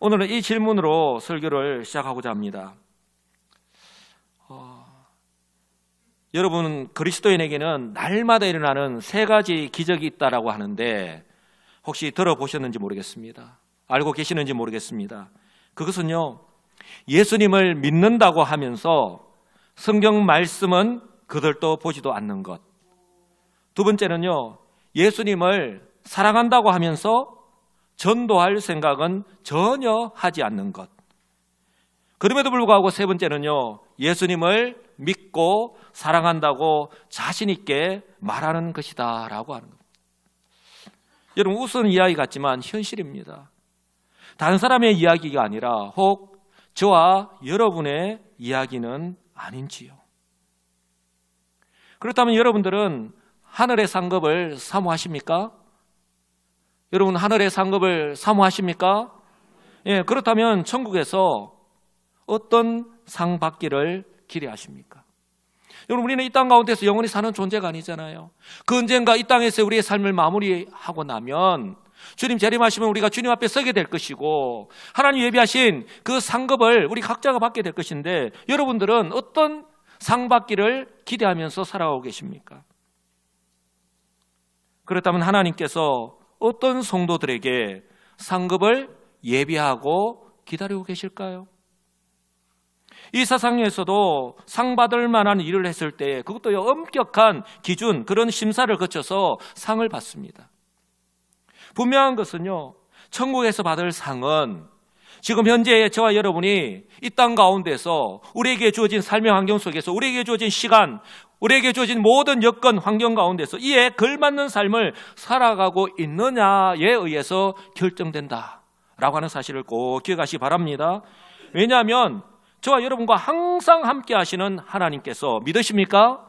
오늘은 이 질문으로 설교를 시작하고자 합니다. 여러분, 그리스도인에게는 날마다 일어나는 세 가지 기적이 있다라고 하는데 혹시 들어보셨는지 모르겠습니다. 알고 계시는지 모르겠습니다. 그것은요, 예수님을 믿는다고 하면서 성경 말씀은 그들도 보지도 않는 것. 두 번째는요, 예수님을 사랑한다고 하면서 전도할 생각은 전혀 하지 않는 것. 그럼에도 불구하고 세 번째는요, 예수님을 믿고 사랑한다고 자신 있게 말하는 것이다 라고 하는 겁니다. 여러분, 우스운 이야기 같지만 현실입니다. 다른 사람의 이야기가 아니라 혹 저와 여러분의 이야기는 아닌지요. 그렇다면 여러분들은 하늘의 상급을 사모하십니까? 여러분, 하늘의 상급을 사모하십니까? 예, 그렇다면 천국에서 어떤 상 받기를 기대하십니까? 여러분, 우리는 이 땅 가운데서 영원히 사는 존재가 아니잖아요. 그 언젠가 이 땅에서 우리의 삶을 마무리하고 나면 주님 재림하시면 우리가 주님 앞에 서게 될 것이고 하나님 예비하신 그 상급을 우리 각자가 받게 될 것인데 여러분들은 어떤 상 받기를 기대하면서 살아가고 계십니까? 그렇다면 하나님께서 어떤 성도들에게 상급을 예비하고 기다리고 계실까요? 이 세상에서도 상 받을 만한 일을 했을 때 그것도 엄격한 기준, 그런 심사를 거쳐서 상을 받습니다. 분명한 것은요, 천국에서 받을 상은 지금 현재 저와 여러분이 이 땅 가운데서 우리에게 주어진 삶의 환경 속에서 우리에게 주어진 시간, 우리에게 주어진 모든 여건, 환경 가운데서 이에 걸맞는 삶을 살아가고 있느냐에 의해서 결정된다라고 하는 사실을 꼭 기억하시기 바랍니다. 왜냐하면 저와 여러분과 항상 함께 하시는 하나님께서 믿으십니까?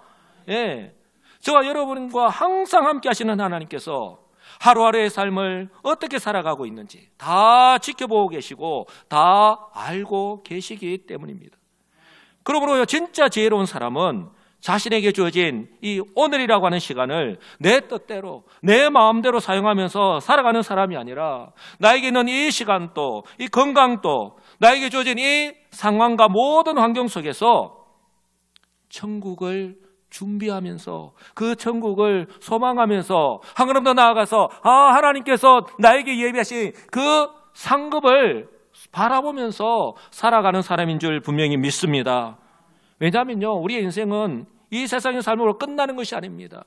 예. 저와 여러분과 항상 함께 하시는 하나님께서 하루하루의 삶을 어떻게 살아가고 있는지 다 지켜보고 계시고 다 알고 계시기 때문입니다. 그러므로 진짜 지혜로운 사람은 자신에게 주어진 이 오늘이라고 하는 시간을 내 뜻대로 내 마음대로 사용하면서 살아가는 사람이 아니라 나에게 있는 이 시간도 이 건강도 나에게 주어진 이 상황과 모든 환경 속에서 천국을 준비하면서 그 천국을 소망하면서 한 걸음 더 나아가서 하나님께서 나에게 예비하신 그 상급을 바라보면서 살아가는 사람인 줄 분명히 믿습니다. 왜냐하면요, 우리의 인생은 이 세상의 삶으로 끝나는 것이 아닙니다.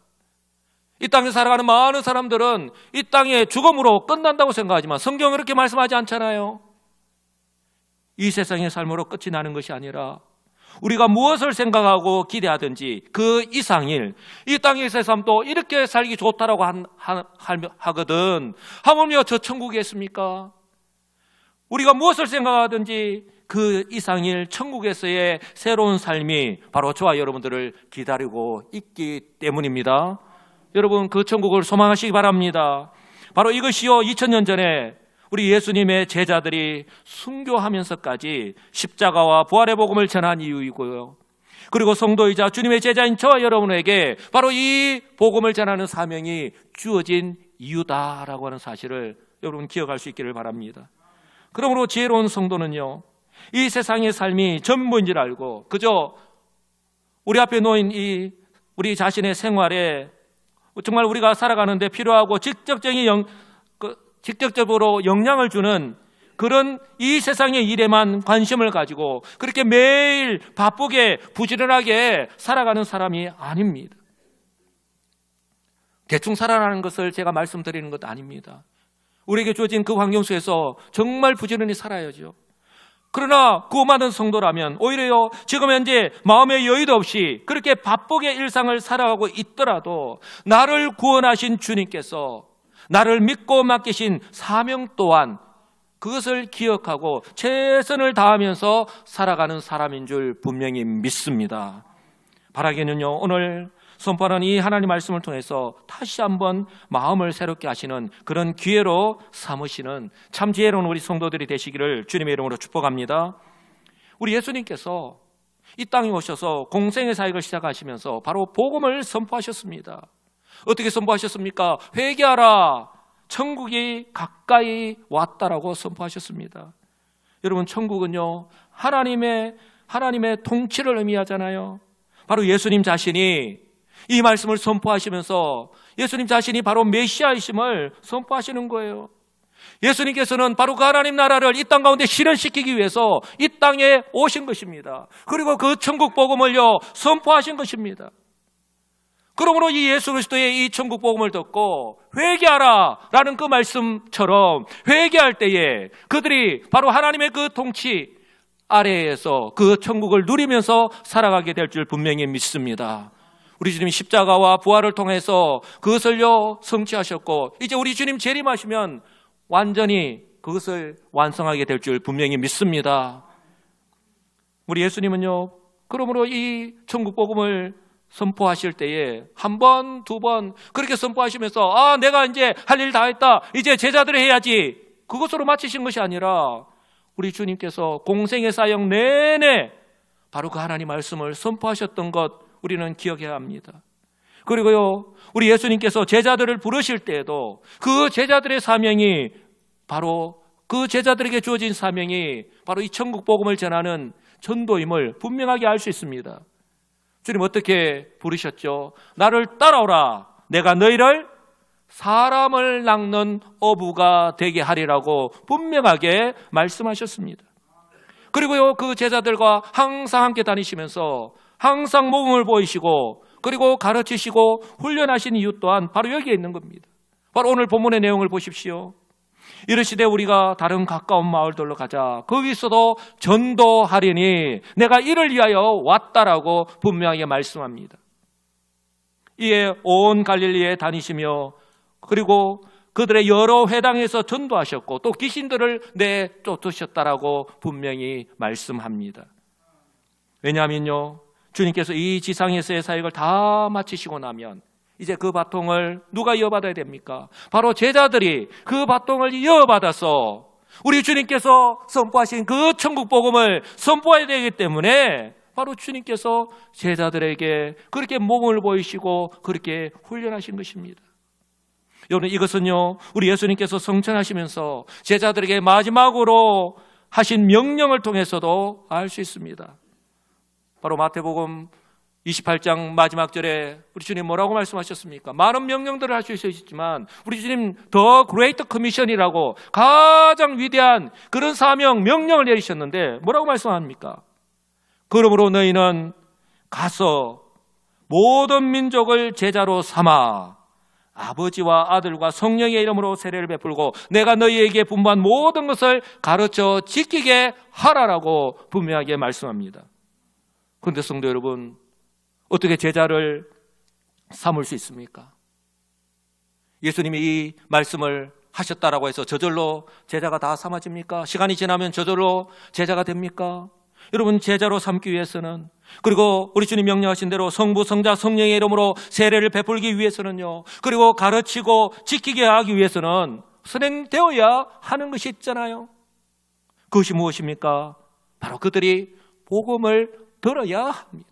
이 땅에 살아가는 많은 사람들은 이 땅의 죽음으로 끝난다고 생각하지만 성경은 그렇게 말씀하지 않잖아요. 이 세상의 삶으로 끝이 나는 것이 아니라 우리가 무엇을 생각하고 기대하든지 그 이상일 이 땅에서의 삶도 이렇게 살기 좋다라고 하거든 하물며 저 천국에 있습니까? 우리가 무엇을 생각하든지 그 이상일 천국에서의 새로운 삶이 바로 저와 여러분들을 기다리고 있기 때문입니다. 여러분, 그 천국을 소망하시기 바랍니다. 바로 이것이요, 2000년 전에 우리 예수님의 제자들이 순교하면서까지 십자가와 부활의 복음을 전한 이유이고요. 그리고 성도이자 주님의 제자인 저와 여러분에게 바로 이 복음을 전하는 사명이 주어진 이유다라고 하는 사실을 여러분 기억할 수 있기를 바랍니다. 그러므로 지혜로운 성도는요, 이 세상의 삶이 전부인 줄 알고 그저 우리 앞에 놓인 이 우리 자신의 생활에 정말 우리가 살아가는데 필요하고 직접적으로 영향을 주는 그런 이 세상의 일에만 관심을 가지고 그렇게 매일 바쁘게 부지런하게 살아가는 사람이 아닙니다. 대충 살아가는 것을 제가 말씀드리는 것 아닙니다. 우리에게 주어진 그 환경 속에서 정말 부지런히 살아야죠. 그러나 그 많은 성도라면 오히려 지금 현재 마음의 여유도 없이 그렇게 바쁘게 일상을 살아가고 있더라도 나를 구원하신 주님께서 나를 믿고 맡기신 사명 또한 그것을 기억하고 최선을 다하면서 살아가는 사람인 줄 분명히 믿습니다. 바라기는요, 오늘 선포하는 이 하나님 말씀을 통해서 다시 한번 마음을 새롭게 하시는 그런 기회로 삼으시는 참 지혜로운 우리 성도들이 되시기를 주님의 이름으로 축복합니다. 우리 예수님께서 이 땅에 오셔서 공생의 사역을 시작하시면서 바로 복음을 선포하셨습니다. 어떻게 선포하셨습니까? 회개하라, 천국이 가까이 왔다라고 선포하셨습니다. 여러분, 천국은요, 하나님의 통치를 의미하잖아요. 바로 예수님 자신이 이 말씀을 선포하시면서 예수님 자신이 바로 메시아이심을 선포하시는 거예요. 예수님께서는 바로 그 하나님 나라를 이 땅 가운데 실현시키기 위해서 이 땅에 오신 것입니다. 그리고 그 천국 복음을요, 선포하신 것입니다. 그러므로 이 예수 그리스도의 이 천국 복음을 듣고 회개하라 라는 그 말씀처럼 회개할 때에 그들이 바로 하나님의 그 통치 아래에서 그 천국을 누리면서 살아가게 될 줄 분명히 믿습니다. 우리 주님 십자가와 부활을 통해서 그것을요 성취하셨고, 이제 우리 주님 재림하시면 완전히 그것을 완성하게 될 줄 분명히 믿습니다. 우리 예수님은요, 그러므로 이 천국 복음을 선포하실 때에 한 번, 두 번 그렇게 선포하시면서 내가 이제 할 일 다 했다, 이제 제자들이 해야지, 그것으로 마치신 것이 아니라 우리 주님께서 공생의 사역 내내 바로 그 하나님 말씀을 선포하셨던 것 우리는 기억해야 합니다. 그리고요, 우리 예수님께서 제자들을 부르실 때에도 그 제자들의 사명이 바로 그 제자들에게 주어진 사명이 바로 이 천국 복음을 전하는 전도임을 분명하게 알 수 있습니다. 주님 어떻게 부르셨죠? 나를 따라오라, 내가 너희를 사람을 낚는 어부가 되게 하리라고 분명하게 말씀하셨습니다. 그리고요, 그 제자들과 항상 함께 다니시면서 항상 모범을 보이시고 그리고 가르치시고 훈련하신 이유 또한 바로 여기에 있는 겁니다. 바로 오늘 본문의 내용을 보십시오. 이르시되 우리가 다른 가까운 마을들로 가자, 거기서도 전도하리니 내가 이를 위하여 왔다라고 분명하게 말씀합니다. 이에 온 갈릴리에 다니시며 그리고 그들의 여러 회당에서 전도하셨고 또 귀신들을 내쫓으셨다라고 분명히 말씀합니다. 왜냐하면요, 주님께서 이 지상에서의 사역을 다 마치시고 나면 이제 그 바통을 누가 이어받아야 됩니까? 바로 제자들이 그 바통을 이어받아서 우리 주님께서 선포하신 그 천국 복음을 선포해야 되기 때문에 바로 주님께서 제자들에게 그렇게 모범을 보이시고 그렇게 훈련하신 것입니다. 여러분, 이것은요, 우리 예수님께서 성천하시면서 제자들에게 마지막으로 하신 명령을 통해서도 알 수 있습니다. 바로 마태복음 28장 마지막 절에 우리 주님 뭐라고 말씀하셨습니까? 많은 명령들을 할 수 있었지만 우리 주님 더 그레이트 커미션이라고 가장 위대한 그런 사명, 명령을 내리셨는데 뭐라고 말씀합니까? 그러므로 너희는 가서 모든 민족을 제자로 삼아 아버지와 아들과 성령의 이름으로 세례를 베풀고 내가 너희에게 분부한 모든 것을 가르쳐 지키게 하라라고 분명하게 말씀합니다. 그런데 성도 여러분, 어떻게 제자를 삼을 수 있습니까? 예수님이 이 말씀을 하셨다라고 해서 저절로 제자가 다 삼아집니까? 시간이 지나면 저절로 제자가 됩니까? 여러분, 제자로 삼기 위해서는, 그리고 우리 주님 명령하신 대로 성부, 성자, 성령의 이름으로 세례를 베풀기 위해서는요, 그리고 가르치고 지키게 하기 위해서는 선행되어야 하는 것이 있잖아요. 그것이 무엇입니까? 바로 그들이 복음을 들어야 합니다.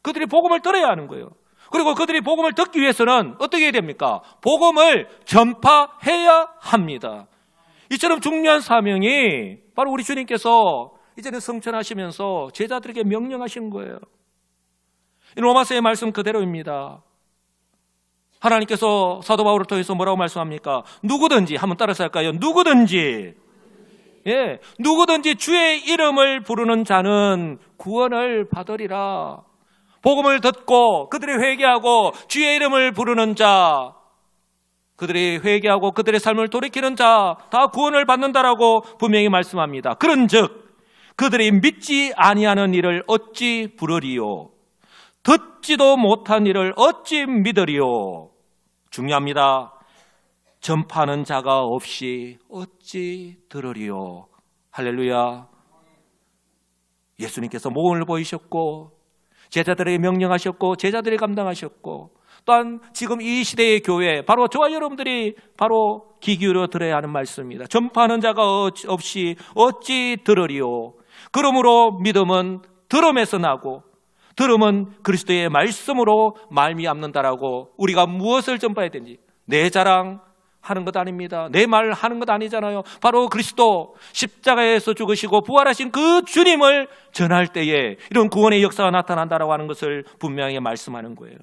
그들이 복음을 들어야 하는 거예요. 그리고 그들이 복음을 듣기 위해서는 어떻게 해야 됩니까? 복음을 전파해야 합니다. 이처럼 중요한 사명이 바로 우리 주님께서 이제는 성천하시면서 제자들에게 명령하신 거예요. 로마서의 말씀 그대로입니다. 하나님께서 사도 바울을 통해서 뭐라고 말씀합니까? 누구든지, 한번 따라서 할까요? 누구든지 주의 이름을 부르는 자는 구원을 받으리라. 복음을 듣고 그들이 회개하고 주의 이름을 부르는 자, 그들이 회개하고 그들의 삶을 돌이키는 자 다 구원을 받는다라고 분명히 말씀합니다. 그런즉 그들이 믿지 아니하는 일을 어찌 부르리요? 듣지도 못한 일을 어찌 믿으리요? 중요합니다. 전파하는 자가 없이 어찌 들으리요? 할렐루야. 예수님께서 모범을 보이셨고 제자들에게 명령하셨고 제자들이 감당하셨고, 또한 지금 이 시대의 교회, 바로 저와 여러분들이 바로 귀 기울여 들어야 하는 말씀입니다. 전파하는 자가 없이 어찌 들으리요? 그러므로 믿음은 들음에서 나고 들음은 그리스도의 말씀으로 말미암는다라고, 우리가 무엇을 전파해야 되는지, 내 자랑, 하는 것 아닙니다. 내 말 하는 것 아니잖아요. 바로 그리스도 십자가에서 죽으시고 부활하신 그 주님을 전할 때에 이런 구원의 역사가 나타난다라고 하는 것을 분명히 말씀하는 거예요.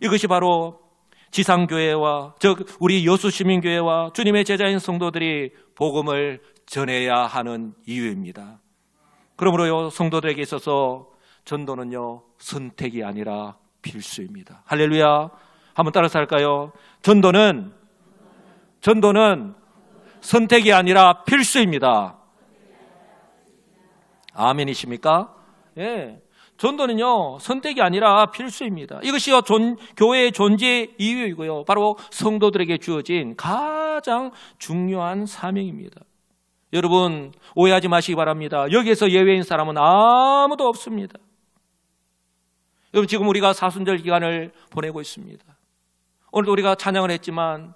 이것이 바로 지상교회와 즉 우리 여수시민교회와 주님의 제자인 성도들이 복음을 전해야 하는 이유입니다. 그러므로요, 성도들에게 있어서 전도는요, 선택이 아니라 필수입니다. 할렐루야. 한번 따라서 할까요? 전도는 선택이 아니라 필수입니다. 아멘이십니까? 예. 전도는요, 선택이 아니라 필수입니다. 이것이요, 교회의 존재 이유이고요. 바로 성도들에게 주어진 가장 중요한 사명입니다. 여러분, 오해하지 마시기 바랍니다. 여기에서 예외인 사람은 아무도 없습니다. 여러분, 지금 우리가 사순절 기간을 보내고 있습니다. 오늘도 우리가 찬양을 했지만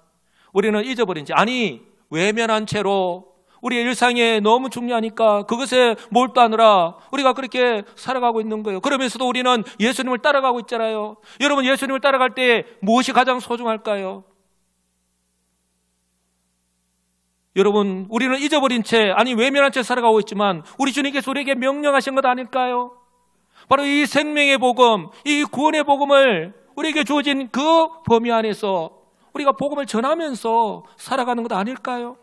우리는 잊어버린 채, 아니 외면한 채로 우리의 일상에 너무 중요하니까 그것에 몰두하느라 우리가 그렇게 살아가고 있는 거예요. 그러면서도 우리는 예수님을 따라가고 있잖아요. 여러분, 예수님을 따라갈 때 무엇이 가장 소중할까요? 여러분, 우리는 잊어버린 채, 아니 외면한 채 살아가고 있지만 우리 주님께서 우리에게 명령하신 것 아닐까요? 바로 이 생명의 복음, 이 구원의 복음을 우리에게 주어진 그 범위 안에서 우리가 복음을 전하면서 살아가는 것 아닐까요?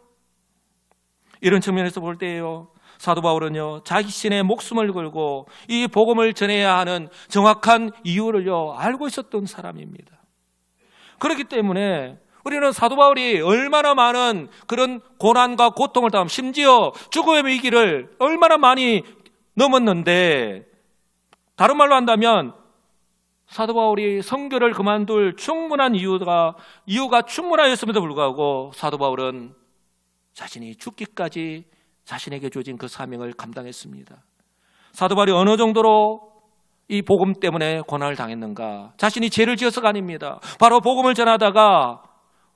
이런 측면에서 볼 때요, 사도 바울은요, 자신의 목숨을 걸고 이 복음을 전해야 하는 정확한 이유를요, 알고 있었던 사람입니다. 그렇기 때문에 우리는 사도 바울이 얼마나 많은 그런 고난과 고통을 당하면, 심지어 죽음의 위기를 얼마나 많이 넘었는데, 다른 말로 한다면 사도 바울이 선교를 그만둘 충분한 이유가 충분하였음에도 불구하고 사도 바울은 자신이 죽기까지 자신에게 주어진 그 사명을 감당했습니다. 사도 바울이 어느 정도로 이 복음 때문에 고난을 당했는가? 자신이 죄를 지어서가 아닙니다. 바로 복음을 전하다가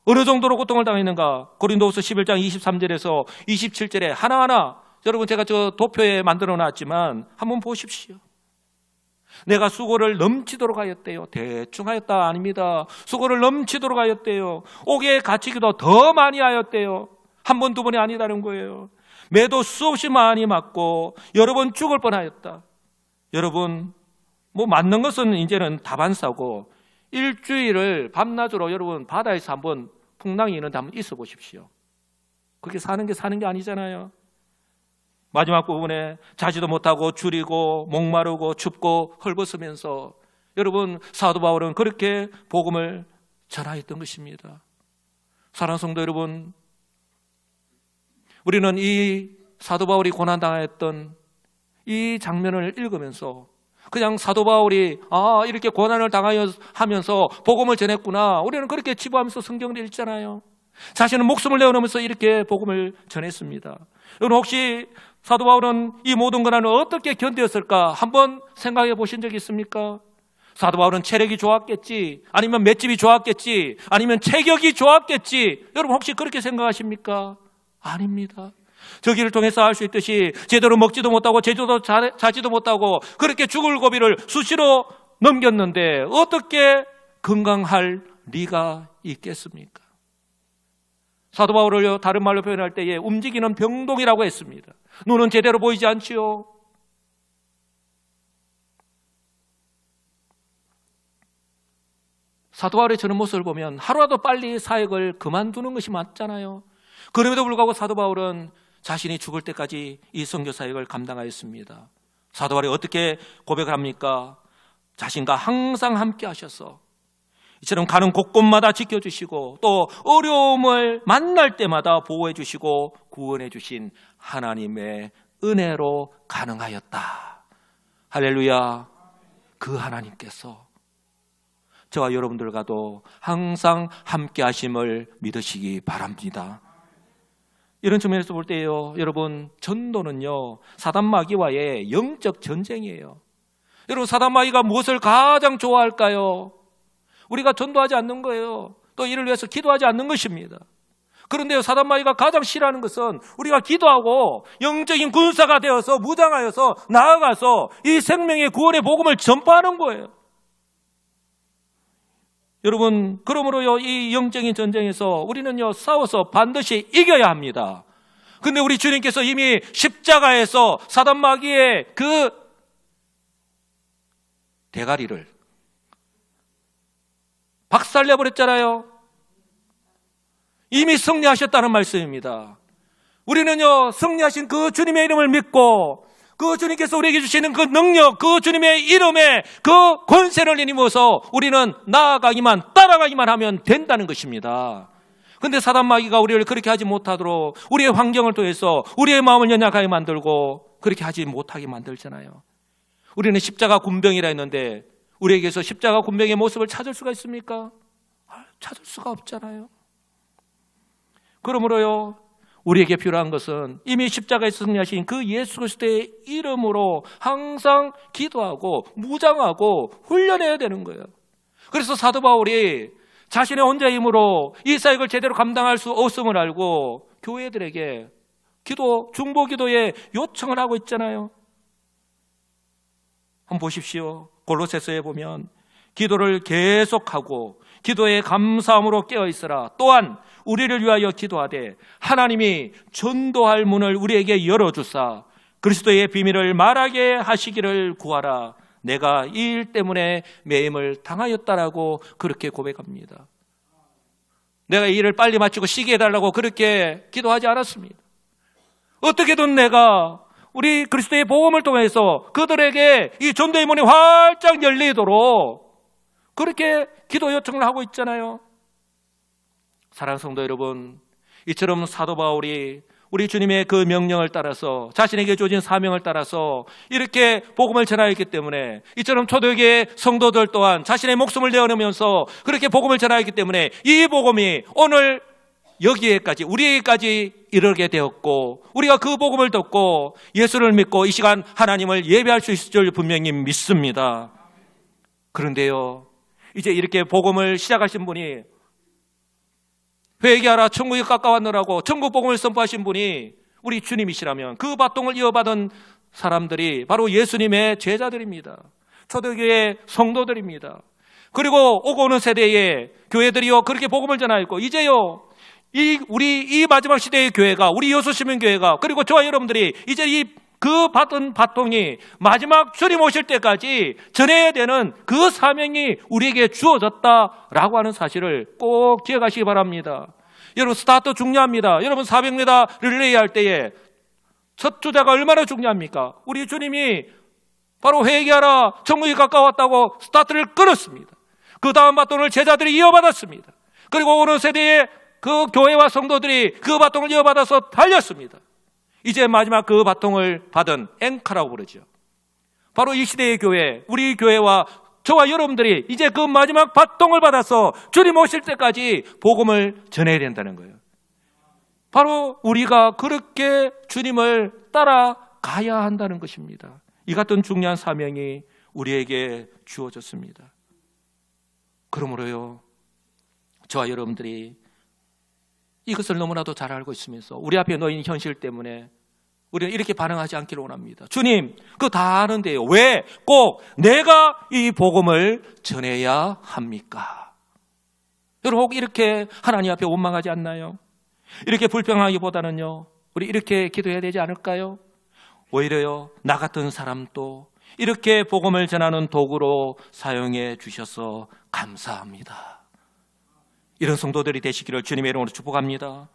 어느 정도로 고통을 당했는가? 고린도후서 11장 23절에서 27절에 하나하나, 여러분 제가 저 도표에 만들어 놨지만 한번 보십시오. 내가 수고를 넘치도록 하였대요. 대충 하였다 아닙니다. 수고를 넘치도록 하였대요. 옥에 갇히기도 더 많이 하였대요. 한 번, 두 번이 아니다는 거예요. 매도 수없이 많이 맞고 여러 번 죽을 뻔하였다. 여러분, 뭐 맞는 것은 이제는 다반사고, 일주일을 밤낮으로 여러분 바다에서 한번 풍랑이 있는데 한번 있어 보십시오. 그렇게 사는 게 아니잖아요. 마지막 부분에 자지도 못하고 줄이고 목마르고 춥고 헐벗으면서 여러분, 사도 바울은 그렇게 복음을 전하였던 것입니다. 사랑하는 성도 여러분, 우리는 이 사도 바울이 고난당했던 이 장면을 읽으면서 그냥 사도 바울이 이렇게 고난을 당하면서 복음을 전했구나, 우리는 그렇게 치부하면서 성경을 읽잖아요. 자신은 목숨을 내어놓으면서 이렇게 복음을 전했습니다. 여러분, 혹시 사도 바울은 이 모든 고난을 어떻게 견뎠을까 한번 생각해 보신 적이 있습니까? 사도 바울은 체력이 좋았겠지, 아니면 맷집이 좋았겠지, 아니면 체격이 좋았겠지, 여러분 혹시 그렇게 생각하십니까? 아닙니다. 저기를 통해서 알 수 있듯이 제대로 먹지도 못하고 제대로 자지도 못하고 그렇게 죽을 고비를 수시로 넘겼는데 어떻게 건강할 리가 있겠습니까? 사도 바울을요, 다른 말로 표현할 때에 움직이는 병동이라고 했습니다. 눈은 제대로 보이지 않지요. 사도 바울의 저런 모습을 보면 하루라도 빨리 사역을 그만두는 것이 맞잖아요. 그럼에도 불구하고 사도 바울은 자신이 죽을 때까지 이 선교 사역을 감당하였습니다. 사도 바울이 어떻게 고백을 합니까? 자신과 항상 함께 하셔서 이처럼 가는 곳곳마다 지켜주시고 또 어려움을 만날 때마다 보호해 주시고 구원해 주신 하나님의 은혜로 가능하였다. 할렐루야. 그 하나님께서 저와 여러분들과도 항상 함께 하심을 믿으시기 바랍니다. 이런 측면에서 볼 때요, 여러분, 전도는요, 사단마귀와의 영적 전쟁이에요. 여러분, 사단마귀가 무엇을 가장 좋아할까요? 우리가 전도하지 않는 거예요. 또 이를 위해서 기도하지 않는 것입니다. 그런데 사단마귀가 가장 싫어하는 것은 우리가 기도하고 영적인 군사가 되어서 무장하여서 나아가서 이 생명의 구원의 복음을 전파하는 거예요. 여러분, 그러므로요, 이 영적인 전쟁에서 우리는요, 싸워서 반드시 이겨야 합니다. 근데 우리 주님께서 이미 십자가에서 사단 마귀의 그 대가리를 박살내버렸잖아요. 이미 승리하셨다는 말씀입니다. 우리는요, 승리하신 그 주님의 이름을 믿고 그 주님께서 우리에게 주시는 그 능력, 그 주님의 이름에 그 권세를 힘입어서 우리는 나아가기만, 따라가기만 하면 된다는 것입니다. 근데 사단 마귀가 우리를 그렇게 하지 못하도록 우리의 환경을 통해서 우리의 마음을 연약하게 만들고 그렇게 하지 못하게 만들잖아요. 우리는 십자가 군병이라 했는데 우리에게서 십자가 군병의 모습을 찾을 수가 있습니까? 찾을 수가 없잖아요. 그러므로요, 우리에게 필요한 것은 이미 십자가에서 승리하신 그 예수 그리스도의 이름으로 항상 기도하고 무장하고 훈련해야 되는 거예요. 그래서 사도 바울이 자신의 혼자의 힘으로 이 사역을 제대로 감당할 수 없음을 알고 교회들에게 중보 기도에 요청을 하고 있잖아요. 한번 보십시오. 골로새서에 보면 기도를 계속하고 기도에 감사함으로 깨어있으라. 또한 우리를 위하여 기도하되 하나님이 전도할 문을 우리에게 열어주사 그리스도의 비밀을 말하게 하시기를 구하라. 내가 이 일 때문에 매임을 당하였다라고 그렇게 고백합니다. 내가 이 일을 빨리 마치고 쉬게 해달라고 그렇게 기도하지 않았습니다. 어떻게든 내가 우리 그리스도의 복음을 통해서 그들에게 이 전도의 문이 활짝 열리도록 그렇게 기도 요청을 하고 있잖아요. 사랑하는 성도 여러분, 이처럼 사도 바울이 우리 주님의 그 명령을 따라서 자신에게 주어진 사명을 따라서 이렇게 복음을 전하였기 때문에 이처럼 초대교회 성도들 또한 자신의 목숨을 내어놓으면서 그렇게 복음을 전하였기 때문에 이 복음이 오늘 여기에까지 우리에게까지 이르게 되었고 우리가 그 복음을 듣고 예수를 믿고 이 시간 하나님을 예배할 수 있을 줄 분명히 믿습니다. 그런데요, 이제 이렇게 복음을 시작하신 분이 회개하라 천국이 가까웠느라고 천국 복음을 선포하신 분이 우리 주님이시라면 그 바통을 이어받은 사람들이 바로 예수님의 제자들입니다. 초대교회 성도들입니다. 그리고 오고 오는 세대에 교회들이요 그렇게 복음을 전하였고 이제요 우리 이 마지막 시대의 교회가 우리 여수시민교회가 그리고 저와 여러분들이 이제 그 받은 바통이 마지막 주님 오실 때까지 전해야 되는 그 사명이 우리에게 주어졌다라고 하는 사실을 꼭 기억하시기 바랍니다. 여러분, 스타트 중요합니다. 여러분, 400m 릴레이 할 때에 첫 주자가 얼마나 중요합니까? 우리 주님이 바로 회개하라 천국이 가까웠다고 스타트를 끊었습니다. 그 다음 바통을 제자들이 이어받았습니다. 그리고 오는 세대에 그 교회와 성도들이 그 바통을 이어받아서 달렸습니다. 이제 마지막 그 바통을 받은 앵커라고 부르죠. 바로 이 시대의 교회, 우리 교회와 저와 여러분들이 이제 그 마지막 바통을 받아서 주님 오실 때까지 복음을 전해야 된다는 거예요. 바로 우리가 그렇게 주님을 따라가야 한다는 것입니다. 이 같은 중요한 사명이 우리에게 주어졌습니다. 그러므로요, 저와 여러분들이 이것을 너무나도 잘 알고 있으면서 우리 앞에 놓인 현실 때문에 우리는 이렇게 반응하지 않기를 원합니다. 주님, 그거 다 아는데요. 왜 꼭 내가 이 복음을 전해야 합니까? 여러분, 혹 이렇게 하나님 앞에 원망하지 않나요? 이렇게 불평하기보다는요, 우리 이렇게 기도해야 되지 않을까요? 오히려요, 나 같은 사람도 이렇게 복음을 전하는 도구로 사용해 주셔서 감사합니다. 이런 성도들이 되시기를 주님의 이름으로 축복합니다.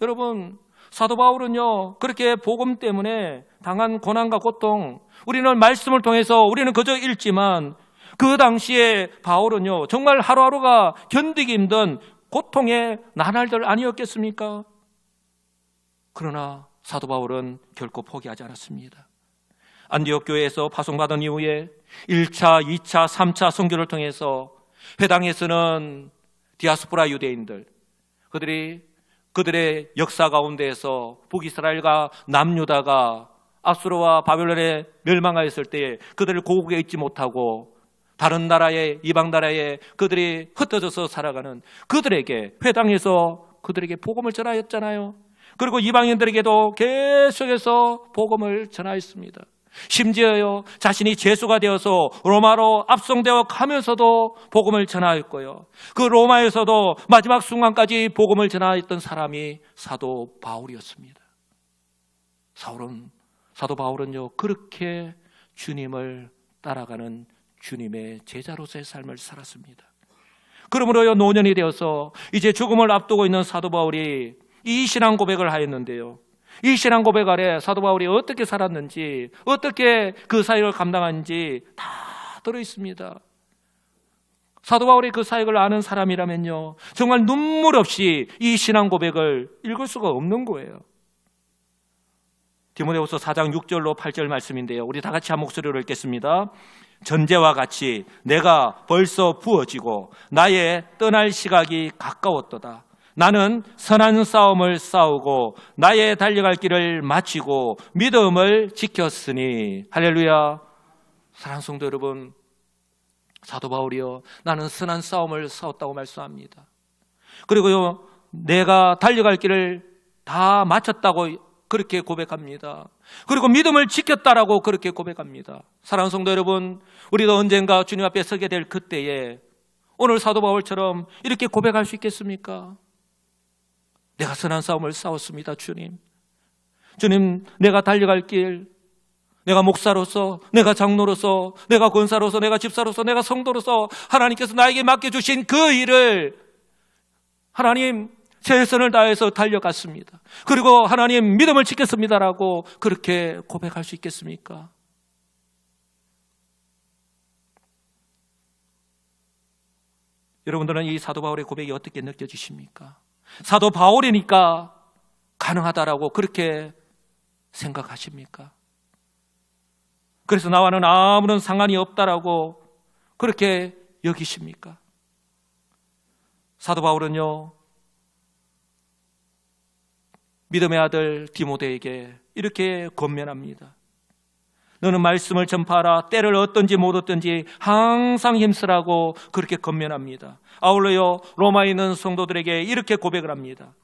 여러분, 사도 바울은요 그렇게 복음 때문에 당한 고난과 고통, 우리는 말씀을 통해서 우리는 그저 읽지만 그 당시에 바울은요 정말 하루하루가 견디기 힘든 고통의 나날들 아니었겠습니까? 그러나 사도 바울은 결코 포기하지 않았습니다. 안디옥 교회에서 파송받은 이후에 1차, 2차, 3차 선교를 통해서 회당에서는 디아스포라 유대인들, 그들의 역사 가운데에서 북이스라엘과 남유다가 아수르와 바벨론에 멸망하였을 때에 그들을 고국에 있지 못하고 다른 나라에, 이방 나라에 그들이 흩어져서 살아가는 그들에게 회당에서 그들에게 복음을 전하였잖아요. 그리고 이방인들에게도 계속해서 복음을 전하였습니다. 심지어요, 자신이 죄수가 되어서 로마로 압송되어 가면서도 복음을 전하였고요. 그 로마에서도 마지막 순간까지 복음을 전하였던 사람이 사도 바울이었습니다. 사도 바울은요, 그렇게 주님을 따라가는 주님의 제자로서의 삶을 살았습니다. 그러므로요, 노년이 되어서 이제 죽음을 앞두고 있는 사도 바울이 이 신앙 고백을 하였는데요, 이 신앙 고백 아래 사도 바울이 어떻게 살았는지, 어떻게 그 사역을 감당하는지 다 들어있습니다. 사도 바울이 그 사역을 아는 사람이라면요, 정말 눈물 없이 이 신앙 고백을 읽을 수가 없는 거예요. 디모데후서 4장 6절로 8절 말씀인데요, 우리 다 같이 한 목소리로 읽겠습니다. 전제와 같이 내가 벌써 부어지고 나의 떠날 시각이 가까웠도다. 나는 선한 싸움을 싸우고 나의 달려갈 길을 마치고 믿음을 지켰으니. 할렐루야. 사랑하는 성도 여러분, 사도 바울이요, 나는 선한 싸움을 싸웠다고 말씀합니다. 그리고요, 내가 달려갈 길을 다 마쳤다고 그렇게 고백합니다. 그리고 믿음을 지켰다라고 그렇게 고백합니다. 사랑하는 성도 여러분, 우리도 언젠가 주님 앞에 서게 될 그때에 오늘 사도 바울처럼 이렇게 고백할 수 있겠습니까? 내가 선한 싸움을 싸웠습니다. 주님, 내가 달려갈 길, 내가 목사로서, 내가 장로로서, 내가 권사로서, 내가 집사로서, 내가 성도로서 하나님께서 나에게 맡겨주신 그 일을 하나님 최선을 다해서 달려갔습니다. 그리고 하나님 믿음을 지켰습니다라고 그렇게 고백할 수 있겠습니까? 여러분들은 이 사도 바울의 고백이 어떻게 느껴지십니까? 사도 바울이니까 가능하다라고 그렇게 생각하십니까? 그래서 나와는 아무런 상관이 없다라고 그렇게 여기십니까? 사도 바울은요, 믿음의 아들 디모데에게 이렇게 권면합니다. 너는 말씀을 전파하라. 때를 얻든지 못 얻든지 항상 힘쓰라고 그렇게 권면합니다. 아울러요, 로마에 있는 성도들에게 이렇게 고백을 합니다.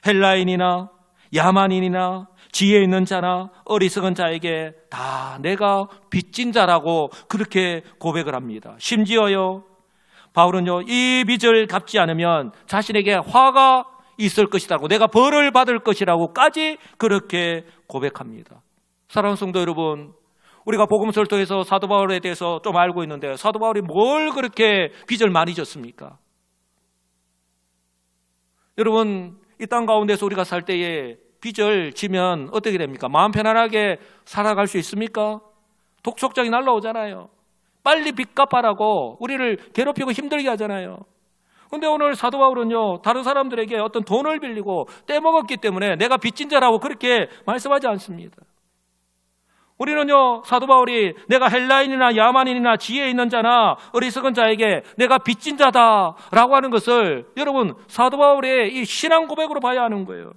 헬라인이나 야만인이나 지혜 있는 자나 어리석은 자에게 다 내가 빚진 자라고 그렇게 고백을 합니다. 심지어요, 바울은요, 이 빚을 갚지 않으면 자신에게 화가 있을 것이라고, 내가 벌을 받을 것이라고까지 그렇게 고백합니다. 사랑하는 성도 여러분, 우리가 복음서를 통해서 사도 바울에 대해서 좀 알고 있는데, 사도 바울이 뭘 그렇게 빚을 많이 졌습니까? 여러분, 이 땅 가운데서 우리가 살 때에 빚을 지면 어떻게 됩니까? 마음 편안하게 살아갈 수 있습니까? 독촉장이 날라오잖아요. 빨리 빚 갚아라고 우리를 괴롭히고 힘들게 하잖아요. 근데 오늘 사도 바울은요, 다른 사람들에게 어떤 돈을 빌리고 떼먹었기 때문에 내가 빚진 자라고 그렇게 말씀하지 않습니다. 우리는요, 사도 바울이 내가 헬라인이나 야만인이나 지혜 있는 자나 어리석은 자에게 내가 빚진 자다라고 하는 것을 여러분, 사도 바울의 이 신앙 고백으로 봐야 하는 거예요.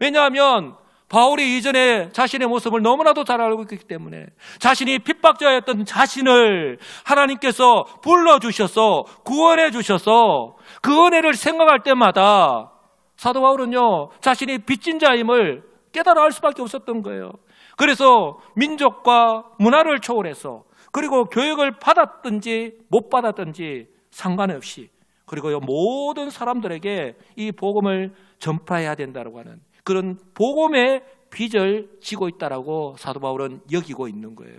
왜냐하면 바울이 이전에 자신의 모습을 너무나도 잘 알고 있기 때문에 자신이 핍박자였던 자신을 하나님께서 불러주셔서 구원해 주셔서 그 은혜를 생각할 때마다 사도 바울은요, 자신이 빚진 자임을 깨달아 알 수밖에 없었던 거예요. 그래서 민족과 문화를 초월해서, 그리고 교육을 받았든지 못 받았든지 상관없이, 그리고요, 모든 사람들에게 이 복음을 전파해야 된다고 하는 그런 복음의 빚을 지고 있다라고 사도 바울은 여기고 있는 거예요.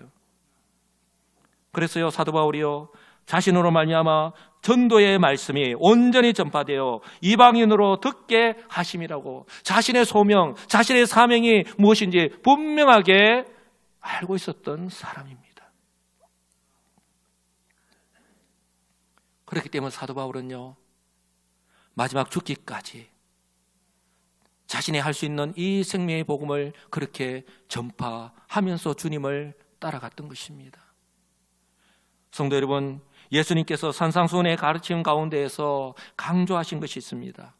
그래서요, 사도 바울이요, 자신으로 말미암아 전도의 말씀이 온전히 전파되어 이방인으로 듣게 하심이라고, 자신의 소명, 자신의 사명이 무엇인지 분명하게 알고 있었던 사람입니다. 그렇기 때문에 사도 바울은요, 마지막 죽기까지 자신이 할 수 있는 이 생명의 복음을 그렇게 전파하면서 주님을 따라갔던 것입니다. 성도 여러분, 예수님께서 산상수훈의 가르침 가운데에서 강조하신 것이 있습니다.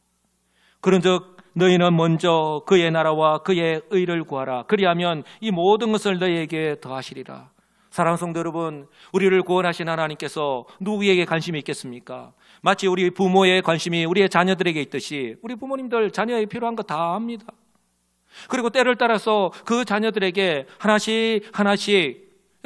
그런즉 너희는 먼저 그의 나라와 그의 의를 구하라. 그리하면 이 모든 것을 너희에게 더하시리라. 사랑하는 성도 여러분, 우리를 구원하신 하나님께서 누구에게 관심이 있겠습니까? 마치 우리 부모의 관심이 우리의 자녀들에게 있듯이 우리 부모님들 자녀에 필요한 거 다 압니다. 그리고 때를 따라서 그 자녀들에게 하나씩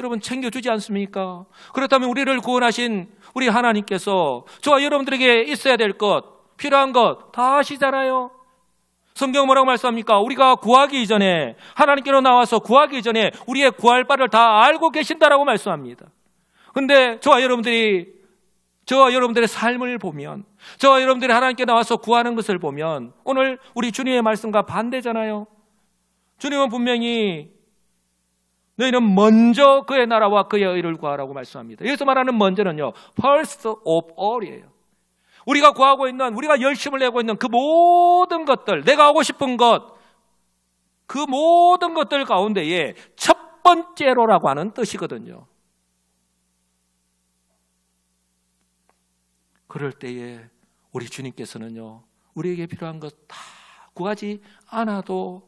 여러분 챙겨주지 않습니까? 그렇다면 우리를 구원하신 우리 하나님께서 저와 여러분들에게 있어야 될 것, 필요한 것 다 아시잖아요. 성경 뭐라고 말씀합니까? 우리가 구하기 이전에, 하나님께로 나와서 구하기 이전에 우리의 구할 바를 다 알고 계신다라고 말씀합니다. 그런데 저와 여러분들의 삶을 보면, 저와 여러분들이 하나님께 나와서 구하는 것을 보면 오늘 우리 주님의 말씀과 반대잖아요. 주님은 분명히 너희는 먼저 그의 나라와 그의 의를 구하라고 말씀합니다. 여기서 말하는 먼저는요, first of all이에요. 우리가 구하고 있는, 우리가 열심을 내고 있는 그 모든 것들, 내가 하고 싶은 것, 그 모든 것들 가운데에 첫 번째로라고 하는 뜻이거든요. 그럴 때에 우리 주님께서는요, 우리에게 필요한 것 다 구하지 않아도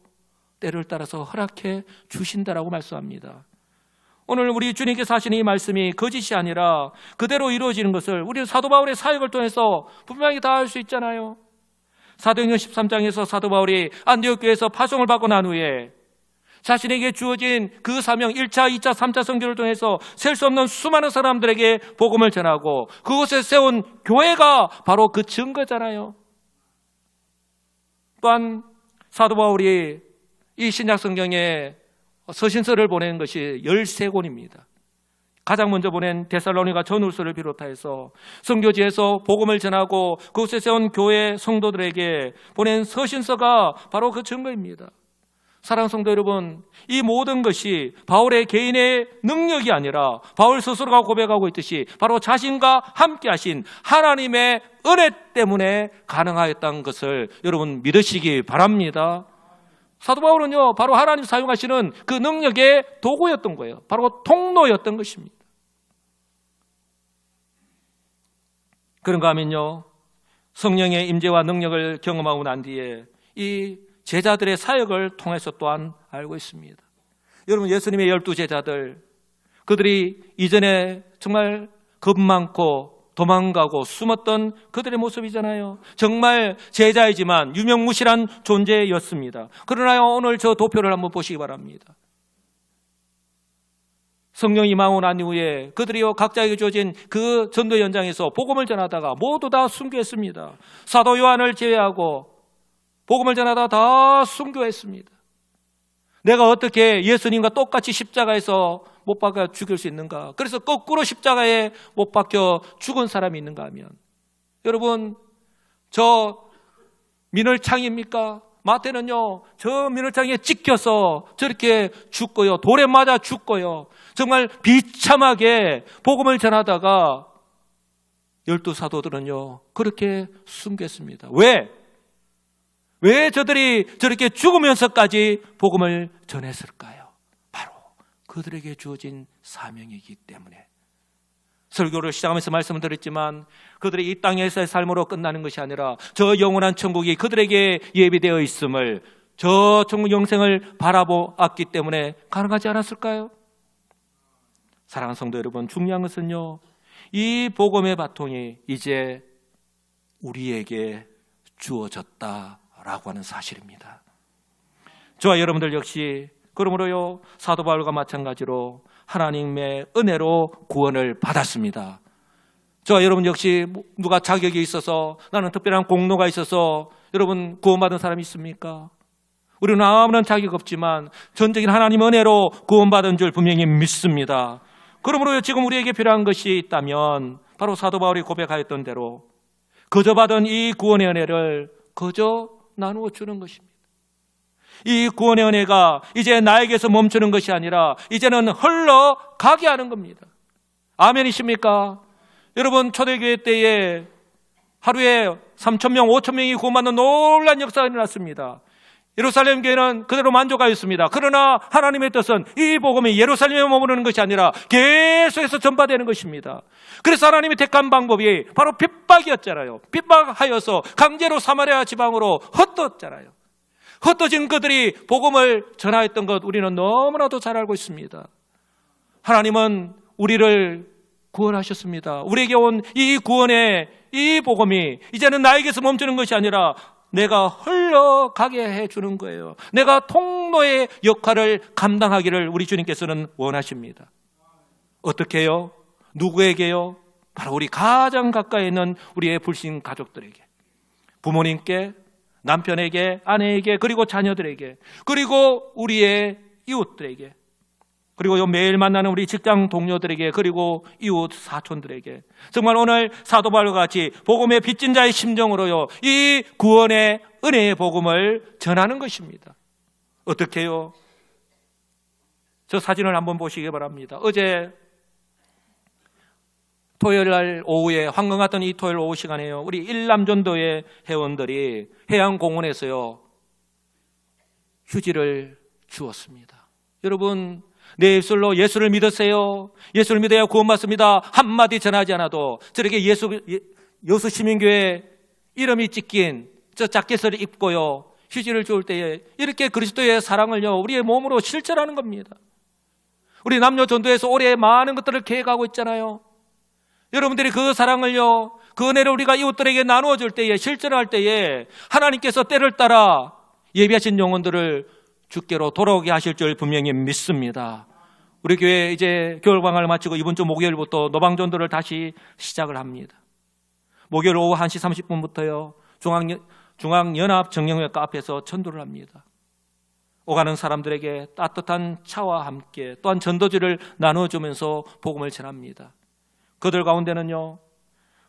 때를 따라서 허락해 주신다라고 말씀합니다. 오늘 우리 주님께서 하시는 이 말씀이 거짓이 아니라 그대로 이루어지는 것을 우리 사도 바울의 사역을 통해서 분명히 다 알 수 있잖아요. 사도행전 13장에서 사도 바울이 안디옥 교회에서 파송을 받고 난 후에 자신에게 주어진 그 사명 1차, 2차, 3차 선교를 통해서 셀 수 없는 수많은 사람들에게 복음을 전하고 그곳에 세운 교회가 바로 그 증거잖아요. 또한 사도 바울이 이 신약 성경에 서신서를 보낸 것이 13권입니다. 가장 먼저 보낸 데살로니가 전후서를 비롯해서 선교지에서 복음을 전하고 그곳에 세운 교회 성도들에게 보낸 서신서가 바로 그 증거입니다. 사랑하는 성도 여러분, 이 모든 것이 바울의 개인의 능력이 아니라 바울 스스로가 고백하고 있듯이 바로 자신과 함께 하신 하나님의 은혜 때문에 가능하였다는 것을 여러분 믿으시기 바랍니다. 사도 바울은요, 바로 하나님 사용하시는 그 능력의 도구였던 거예요. 바로 통로였던 것입니다. 그런가 하면요, 성령의 임재와 능력을 경험하고 난 뒤에 이 제자들의 사역을 통해서 또한 알고 있습니다. 여러분, 예수님의 12제자들, 그들이 이전에 정말 겁 많고 도망가고 숨었던 그들의 모습이잖아요. 정말 제자이지만 유명무실한 존재였습니다. 그러나 오늘 저 도표를 한번 보시기 바랍니다. 성령이 임하고 난 이후에 그들이요 각자에게 주어진 그 전도 현장에서 복음을 전하다가 모두 다 순교했습니다. 사도 요한을 제외하고 복음을 전하다가 다 순교했습니다. 내가 어떻게 예수님과 똑같이 십자가에서 못 박아 죽일 수 있는가? 그래서 거꾸로 십자가에 못 박혀 죽은 사람이 있는가 하면, 여러분, 저 민을창입니까? 마태는요, 저 민을창에 찍혀서 저렇게 죽고요, 돌에 맞아 죽고요, 정말 비참하게 복음을 전하다가 12사도들은요 그렇게 숨겼습니다. 왜 저들이 저렇게 죽으면서까지 복음을 전했을까요? 바로 그들에게 주어진 사명이기 때문에. 설교를 시작하면서 말씀을 드렸지만 그들이 이 땅에서의 삶으로 끝나는 것이 아니라 저 영원한 천국이 그들에게 예비되어 있음을, 저 천국 영생을 바라보았기 때문에 가능하지 않았을까요? 사랑하는 성도 여러분, 중요한 것은요, 이 복음의 바통이 이제 우리에게 주어졌다라고 하는 사실입니다. 저와 여러분들 역시 그러므로요, 사도 바울과 마찬가지로 하나님의 은혜로 구원을 받았습니다. 저와 여러분 역시 누가 자격이 있어서, 나는 특별한 공로가 있어서 여러분 구원받은 사람이 있습니까? 우리는 아무런 자격 없지만 전적인 하나님의 은혜로 구원받은 줄 분명히 믿습니다. 그러므로 지금 우리에게 필요한 것이 있다면 바로 사도 바울이 고백하였던 대로 거저 받은 이 구원의 은혜를 거저 나누어 주는 것입니다. 이 구원의 은혜가 이제 나에게서 멈추는 것이 아니라 이제는 흘러가게 하는 겁니다. 아멘이십니까? 여러분, 초대교회 때에 하루에 3,000명, 5,000명이 구원받는 놀라운 역사가 일어났습니다. 예루살렘 교회는 그대로 만족하였습니다. 그러나 하나님의 뜻은 이 복음이 예루살렘에 머무르는 것이 아니라 계속해서 전파되는 것입니다. 그래서 하나님이 택한 방법이 바로 핍박이었잖아요. 핍박하여서 강제로 사마리아 지방으로 흩었잖아요. 흩어진 그들이 복음을 전하였던 것 우리는 너무나도 잘 알고 있습니다. 하나님은 우리를 구원하셨습니다. 우리에게 온 이 구원의 이 복음이 이제는 나에게서 멈추는 것이 아니라 내가 흘러가게 해주는 거예요. 내가 통로의 역할을 감당하기를 우리 주님께서는 원하십니다. 어떻게 해요? 누구에게요? 바로 우리 가장 가까이 있는 우리의 불신 가족들에게, 부모님께, 남편에게, 아내에게, 그리고 자녀들에게, 그리고 우리의 이웃들에게, 그리고 매일 만나는 우리 직장 동료들에게, 그리고 이웃 사촌들에게, 정말 오늘 사도 바울과 같이 복음의 빚진 자의 심정으로요, 이 구원의 은혜의 복음을 전하는 것입니다. 어떻게 해요? 저 사진을 한번 보시기 바랍니다. 어제 토요일 날 오후에, 황금 같은 이 토요일 오후 시간에요, 우리 일남전도의 회원들이 해양공원에서요 휴지를 주었습니다. 여러분, 내 입술로 예수를 믿으세요, 예수를 믿어야 구원받습니다 한마디 전하지 않아도 저렇게 여수 시민교회 이름이 찍힌 저 자켓을 입고요 휴지를 주울 때에 이렇게 그리스도의 사랑을요 우리의 몸으로 실천하는 겁니다. 우리 남녀 전도에서 올해 많은 것들을 계획하고 있잖아요. 여러분들이 그 사랑을요, 그 은혜를 우리가 이웃들에게 나누어 줄 때에, 실천할 때에 하나님께서 때를 따라 예비하신 영혼들을 주께로 돌아오게 하실 줄 분명히 믿습니다. 우리 교회 이제 겨울방학을 마치고 이번 주 목요일부터 노방전도를 다시 시작을 합니다. 목요일 오후 1시 30분부터요 중앙연합 정령회과 앞에서 전도를 합니다. 오가는 사람들에게 따뜻한 차와 함께 또한 전도지를 나눠주면서 복음을 전합니다. 그들 가운데는요,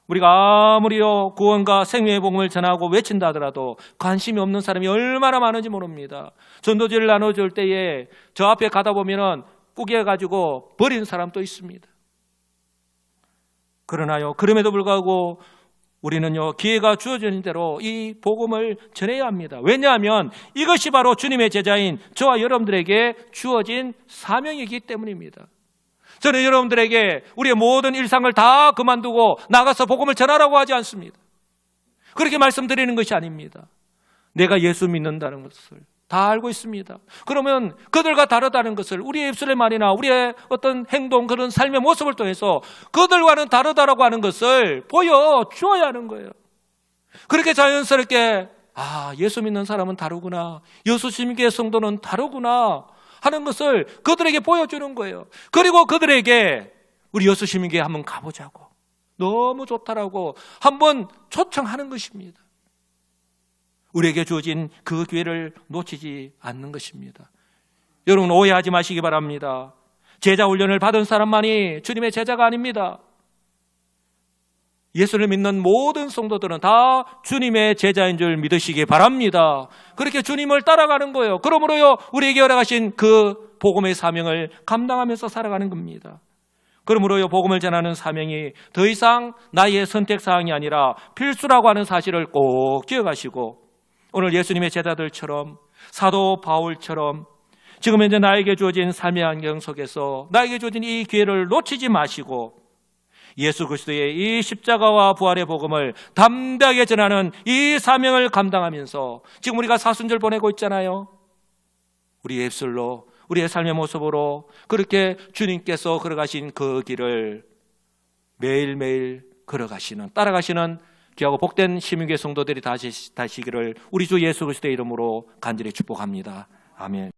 우리가 아무리요 구원과 생명의 복음을 전하고 외친다 하더라도 관심이 없는 사람이 얼마나 많은지 모릅니다. 전도지를 나눠줄 때에 저 앞에 가다 보면은 꾸겨가지고 버린 사람도 있습니다. 그러나요, 그럼에도 불구하고 우리는요 기회가 주어지는 대로 이 복음을 전해야 합니다. 왜냐하면 이것이 바로 주님의 제자인 저와 여러분들에게 주어진 사명이기 때문입니다. 저는 여러분들에게 우리의 모든 일상을 다 그만두고 나가서 복음을 전하라고 하지 않습니다. 그렇게 말씀드리는 것이 아닙니다. 내가 예수 믿는다는 것을 다 알고 있습니다. 그러면 그들과 다르다는 것을 우리의 입술의 말이나 우리의 어떤 행동, 그런 삶의 모습을 통해서 그들과는 다르다라고 하는 것을 보여주어야 하는 거예요. 그렇게 자연스럽게 예수 믿는 사람은 다르구나, 여수 시민교회 성도는 다르구나 하는 것을 그들에게 보여주는 거예요. 그리고 그들에게 우리 여수 시민교회 한번 가보자고, 너무 좋다라고 한번 초청하는 것입니다. 우리에게 주어진 그 기회를 놓치지 않는 것입니다. 여러분, 오해하지 마시기 바랍니다. 제자 훈련을 받은 사람만이 주님의 제자가 아닙니다. 예수를 믿는 모든 성도들은 다 주님의 제자인 줄 믿으시기 바랍니다. 그렇게 주님을 따라가는 거예요. 그러므로요 우리에게 허락하신 그 복음의 사명을 감당하면서 살아가는 겁니다. 그러므로요 복음을 전하는 사명이 더 이상 나의 선택사항이 아니라 필수라고 하는 사실을 꼭 기억하시고, 오늘 예수님의 제자들처럼, 사도 바울처럼 지금 현재 나에게 주어진 삶의 환경 속에서 나에게 주어진 이 기회를 놓치지 마시고 예수 그리스도의 이 십자가와 부활의 복음을 담대하게 전하는 이 사명을 감당하면서 지금 우리가 사순절 보내고 있잖아요. 우리의 입술로, 우리의 삶의 모습으로 그렇게 주님께서 걸어가신 그 길을 매일매일 걸어가시는, 따라가시는 귀하고 복된 시민교회 성도들이 다시기를 우리 주 예수 그리스도의 이름으로 간절히 축복합니다. 아멘.